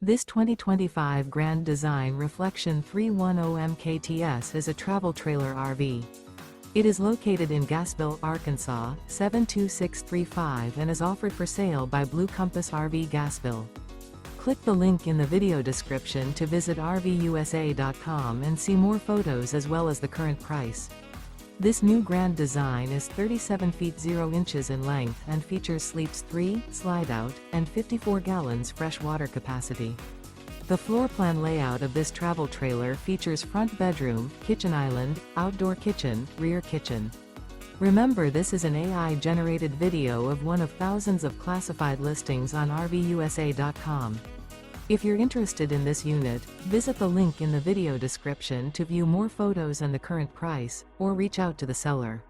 This 2025 Grand Design Reflection 310 MKTS is a travel trailer RV. It is located in Gassville, Arkansas, 72635 and is offered for sale by Blue Compass RV Gassville. Click the link in the video description to visit RVUSA.com and see more photos as well as the current price. This new Grand Design is 37 feet 0 inches in length and features sleeps 3, slide-out, and 54 gallons fresh water capacity. The floor plan layout of this travel trailer features front bedroom, kitchen island, outdoor kitchen, rear kitchen. Remember, this is an AI-generated video of one of thousands of classified listings on RVUSA.com. If you're interested in this unit, visit the link in the video description to view more photos and the current price, or reach out to the seller.